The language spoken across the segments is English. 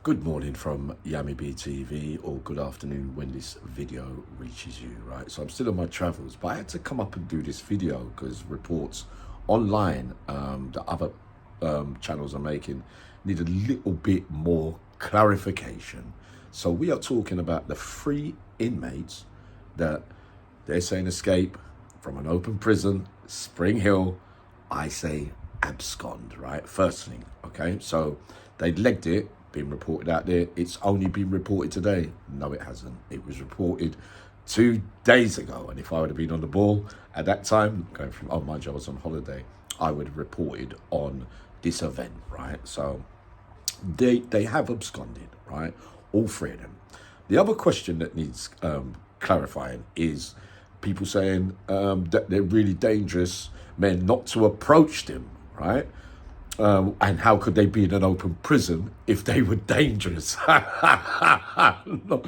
Good morning from Yami TV, or good afternoon when this video reaches you, right? So I'm still on my travels, but I had to come up and do this video because reports online that other channels are making need a little bit more clarification. So we are talking about the 3 inmates that they're saying escape from an open prison, Spring Hill. I say abscond, right? First thing, okay? So they legged it, been reported out there. It's only been reported today. No, it hasn't. It was reported 2 days ago. And if I would have been on the ball at that time, going from, oh, mind you, I was on holiday, I would have reported on this event, right? So they have absconded, right? All 3 of them. The other question that needs clarifying is people saying that they're really dangerous men, not to approach them, right? And how could they be in an open prison if they were dangerous? No,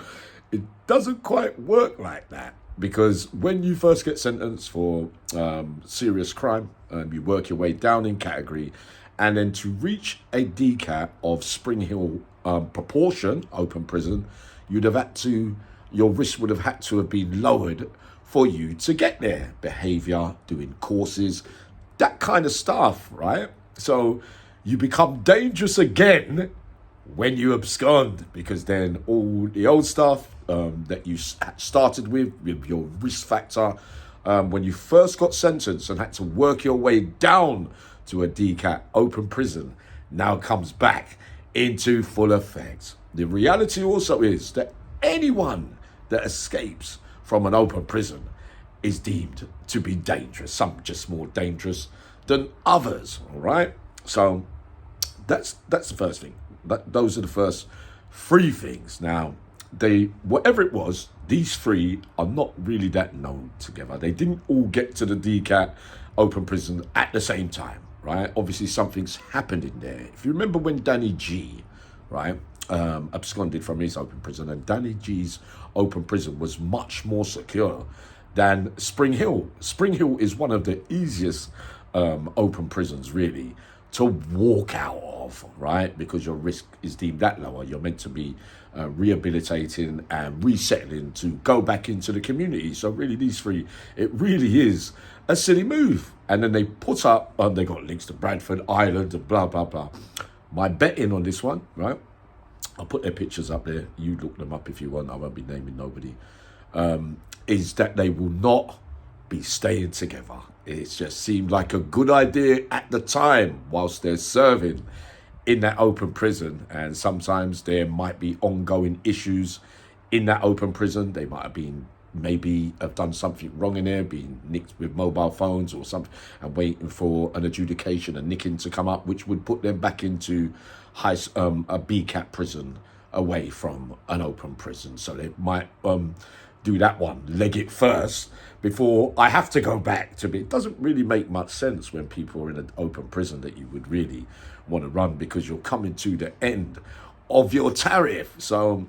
it doesn't quite work like that, because when you first get sentenced for serious crime, you work your way down in category, and then to reach a DCAT of Spring Hill proportion, open prison, you'd have had to, your risk would have had to have been lowered for you to get there. Behavior, doing courses, that kind of stuff, right? So you become dangerous again when you abscond, because then all the old stuff that you started with your risk factor, when you first got sentenced and had to work your way down to a DCAT open prison, now comes back into full effect. The reality also is that anyone that escapes from an open prison is deemed to be dangerous, some just more dangerous than others, all right? So that's the first thing. Those are the first 3 things. Now, whatever it was, these 3 are not really that known together. They didn't all get to the DCAT open prison at the same time, right? Obviously, something's happened in there. If you remember when Danny G, right, absconded from his open prison, and Danny G's open prison was much more secure than Spring Hill. Spring Hill is one of the easiest open prisons, really, to walk out of, right? Because your risk is deemed that lower. You're meant to be rehabilitating and resettling to go back into the community. So really, these 3, it really is a silly move. And then they put up, they got links to Bradford Island and blah, blah, blah. My betting on this one, right? I'll put their pictures up there. You look them up if you want. I won't be naming nobody. Is that they will not be staying together. It just seemed like a good idea at the time whilst they're serving in that open prison. And sometimes there might be ongoing issues in that open prison. They might have been, maybe have done something wrong in there, being nicked with mobile phones or something, and waiting for an adjudication and nicking to come up, which would put them back into a BCAT prison away from an open prison. So they might do that one, leg it first, before I have to go back to be. It doesn't really make much sense when people are in an open prison that you would really want to run, because you're coming to the end of your tariff. So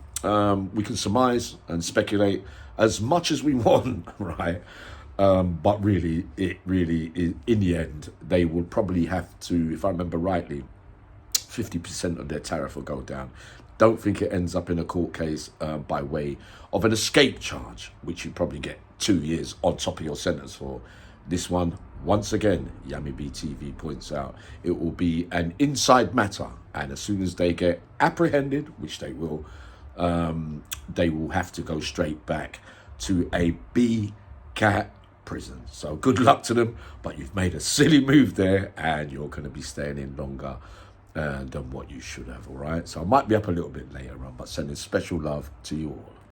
we can surmise and speculate as much as we want, right? But really, it really is, in the end, they would probably have to, if I remember rightly, 50% of their tariff will go down. Don't think it ends up in a court case by way of an escape charge, which you probably get 2 years on top of your sentence for. This one, once again, Yami TV points out, it will be an inside matter. And as soon as they get apprehended, which they will have to go straight back to a BCAT prison. So good luck to them, but you've made a silly move there, and you're going to be staying in longer than what you should have, all right? So I might be up a little bit later on, but sending special love to you all.